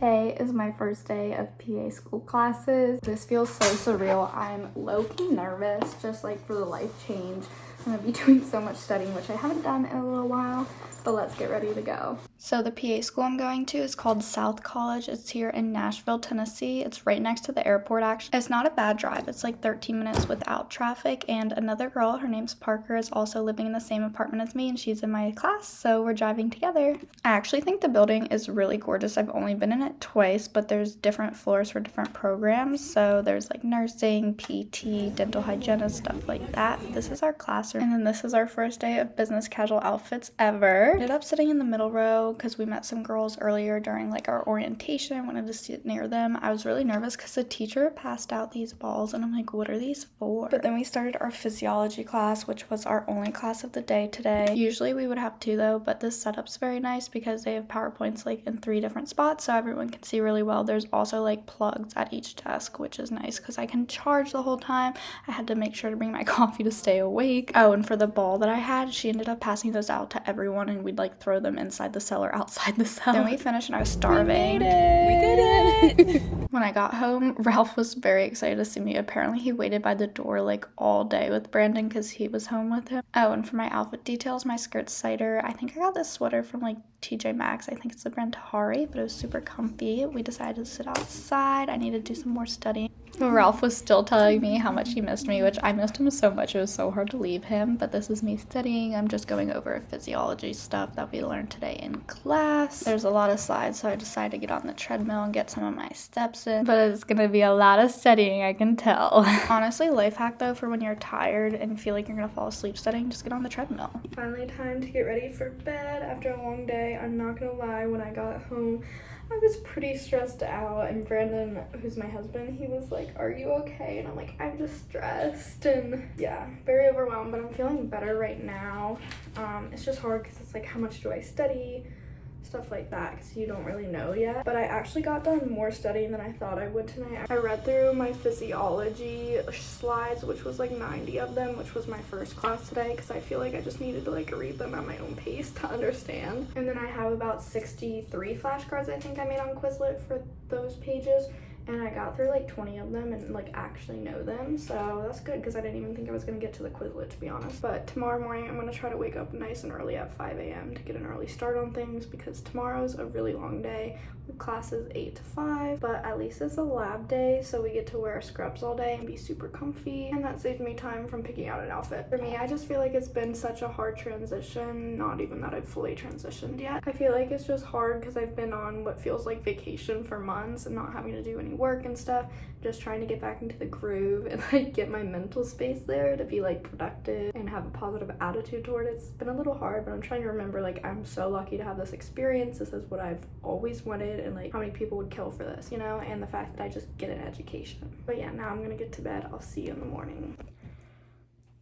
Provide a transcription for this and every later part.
Today is my first day of PA school classes. This feels so surreal. I'm low-key nervous, just like for the life change. I'm gonna be doing so much studying, which I haven't done in a little while, but let's get ready to go. So the PA school I'm going to is called South College. It's here in Nashville, Tennessee. It's right next to the airport, actually. It's not a bad drive. It's like 13 minutes without traffic, and another girl, her name's Parker, is also living in the same apartment as me, and she's in my class, so we're driving together. I actually think the building is really gorgeous. I've only been in it twice, but there's different floors for different programs. So there's like nursing, PT, dental hygienist, stuff like that. This is our classroom, and then this is our first day of business casual outfits ever. Ended up sitting in the middle row because we met some girls earlier during like our orientation. I wanted to sit near them. I was really nervous because the teacher passed out these balls and I'm like, what are these for? But then we started our physiology class, which was our only class of the day today. Usually we would have two though, but this setup's very nice because they have PowerPoints like in 3 different spots so everyone can see really well. There's also like plugs at each desk, which is nice because I can charge the whole time. I had to make sure to bring my coffee to stay awake. Oh, and for the ball that I had, she ended up passing those out to everyone and we'd like throw them inside the cell or outside the cell. Then we finished and I was starving. We did it! When I got home, Ralph was very excited to see me. Apparently he waited by the door like all day with Brandon because he was home with him. Oh, and for my outfit details, my skirt's cider. I think I got this sweater from like TJ Maxx. I think it's the brand Tahari, but it was super comfy. We decided to sit outside. I needed to do some more studying. Ralph was still telling me how much he missed me, which I missed him so much. It was so hard to leave him, but this is me studying. I'm just going over physiology stuff that we learned today in class. There's a lot of slides, so I decided to get on the treadmill and get some of my steps in, but it's gonna be a lot of studying, I can tell. Honestly, life hack though, for when you're tired and feel like you're gonna fall asleep studying, just get on the treadmill. Finally time to get ready for bed after a long day. I'm not gonna lie, when I got home, I was pretty stressed out, and Brandon, who's my husband, he was like, are you okay? And I'm like, I'm just stressed, and yeah, very overwhelmed, but I'm feeling better right now. It's just hard because it's like, how much do I study? Stuff like that, because you don't really know yet. But I actually got done more studying than I thought I would tonight. I read through my physiology slides, which was like 90 of them, which was my first class today, because I feel like I just needed to like read them at my own pace to understand. And then I have about 63 flashcards I think I made on Quizlet for those pages, and I got through like 20 of them and like actually know them, so that's good because I didn't even think I was gonna get to the Quizlet, to be honest. But tomorrow morning I'm gonna try to wake up nice and early at 5 a.m. to get an early start on things because tomorrow's a really long day with classes 8 to 5, but at least it's a lab day, so we get to wear scrubs all day and be super comfy, and that saves me time from picking out an outfit. For me, I just feel like it's been such a hard transition, not even that I've fully transitioned yet. I feel like it's just hard because I've been on what feels like vacation for months and not having to do any work and stuff, just trying to get back into the groove and like get my mental space there to be like productive and have a positive attitude toward it. It's been a little hard, but I'm trying to remember like I'm so lucky to have this experience. This is what I've always wanted, and like how many people would kill for this, you know, and the fact that I just get an education. But yeah, now I'm gonna get to bed. I'll see you in the morning.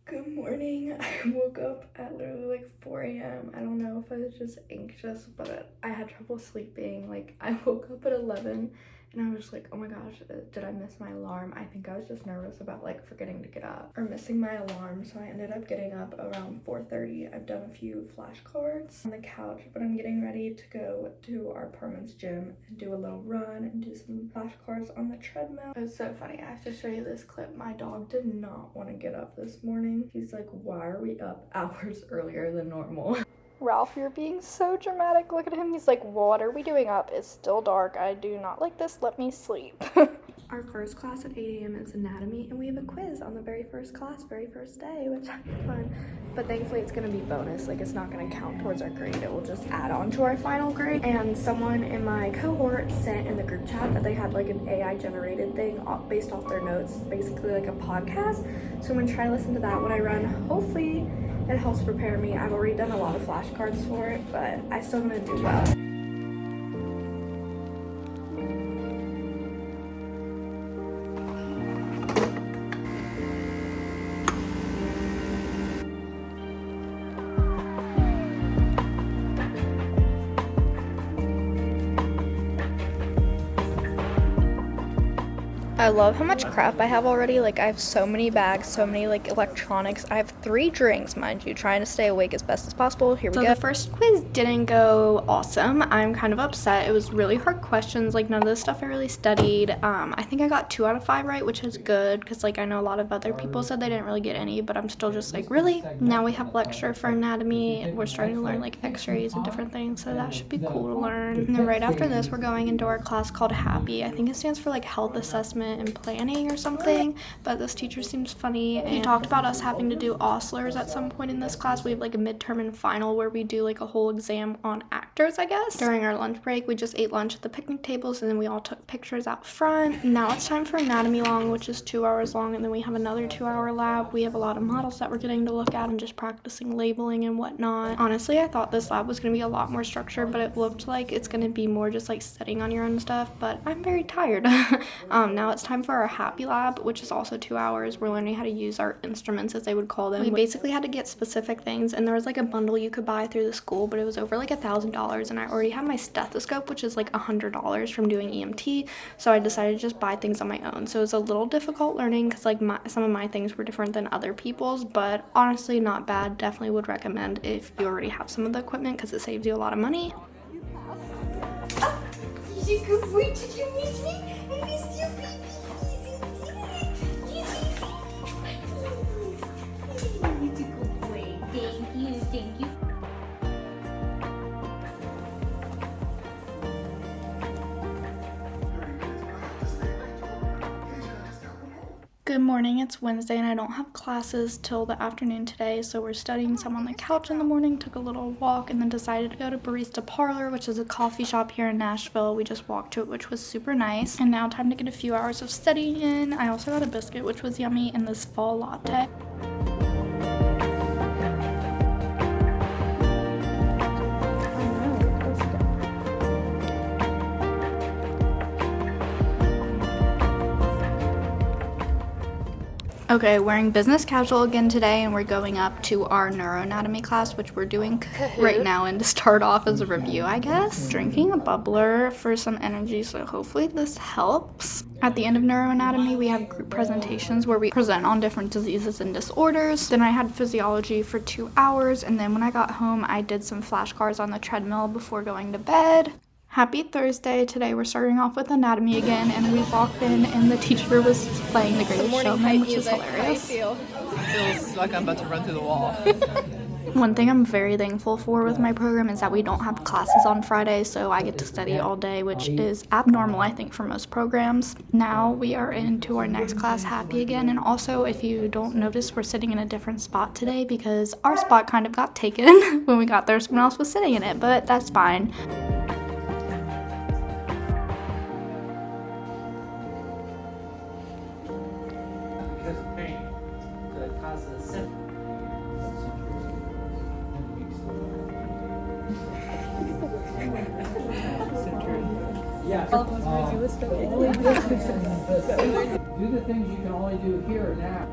Good morning. I woke up at literally like 4 a.m. I don't know if I was just anxious, but I had trouble sleeping. Like I woke up at 11 and I was like, oh my gosh, did I miss my alarm? I think I was just nervous about like forgetting to get up or missing my alarm, so I ended up getting up around 4:30. I've done a few flashcards on the couch, but I'm getting ready to go to our apartment's gym and do a little run and do some flashcards on the treadmill. It's so funny. I have to show you this clip. My dog did not want to get up this morning. He's like, why are we up hours earlier than normal? Ralph, you're being so dramatic. Look at him. He's like, what are we doing up? It's still dark. I do not like this. Let me sleep. Our first class at 8 a.m. is anatomy, and we have a quiz on the very first class, very first day, which is fun. But thankfully it's going to be bonus. Like, it's not going to count towards our grade. It will just add on to our final grade. And someone in my cohort sent in the group chat that they had like an AI generated thing based off their notes. It's basically like a podcast. So I'm going to try to listen to that when I run. Hopefully it helps prepare me. I've already done a lot of flashcards for it, but I still want to do well. I love how much crap I have already. Like, I have so many bags, so many, like, electronics. I have 3 drinks, mind you, trying to stay awake as best as possible. Here we go. So the first quiz didn't go awesome. I'm kind of upset. It was really hard questions. Like, none of the stuff I really studied. I think I got 2 out of 5 right, which is good, because, like, I know a lot of other people said they didn't really get any, but I'm still just like, really? Now we have lecture for anatomy. We're starting to learn, like, x-rays and different things, so that should be cool to learn. And then right after this, we're going into our class called HAPPY. I think it stands for, like, health assessment and planning or something, but this teacher seems funny, and he talked about us having to do ostlers at some point in this class. We have like a midterm and final where we do like a whole exam on actors, I guess. During our lunch break, we just ate lunch at the picnic tables, and then we all took pictures out front. Now it's time for anatomy long, which is 2 hours long, and then we have another 2-hour lab. We have a lot of models that we're getting to look at and just practicing labeling and whatnot. Honestly, I thought this lab was going to be a lot more structured, but it looked like it's going to be more just like studying on your own stuff, but I'm very tired. Now it's time for our HAPPY lab, which is also 2 hours. We're learning how to use our instruments, as they would call them. We basically had to get specific things, and there was like a bundle you could buy through the school, but it was over like $1,000, and I already have my stethoscope, which is like $100 from doing EMT, so I decided to just buy things on my own. So it was a little difficult learning because like some of my things were different than other people's, but honestly not bad. Definitely would recommend if you already have some of the equipment, because it saves you a lot of money. He's a good boy. Did you miss me? I missed you, baby. He's a good boy. Thank you, thank you. Good morning, it's Wednesday and I don't have classes till the afternoon today, so we're studying some on the couch in the morning, took a little walk, and then decided to go to Barista Parlor, which is a coffee shop here in Nashville. We just walked to it, which was super nice. And now time to get a few hours of studying in. I also got a biscuit, which was yummy, and this fall latte. Okay, wearing business casual again today, and we're going up to our neuroanatomy class, which we're doing right now, and to start off as a review, I guess. Drinking a bubbler for some energy, so hopefully this helps. At the end of neuroanatomy, we have group presentations where we present on different diseases and disorders. Then I had physiology for 2 hours, and then when I got home, I did some flashcards on the treadmill before going to bed. Happy Thursday. Today we're starting off with anatomy again, and we walked in and the teacher was playing The Greatest Showman, which is hilarious. It feels like I'm about to run through the wall. One thing I'm very thankful for with my program is that we don't have classes on Friday, so I get to study all day, which is abnormal, I think, for most programs. Now we are into our next class, HAPPY again, and also, if you don't notice, we're sitting in a different spot today because our spot kind of got taken when we got there. Someone else was sitting in it, but that's fine. Do the things you can only do here and now.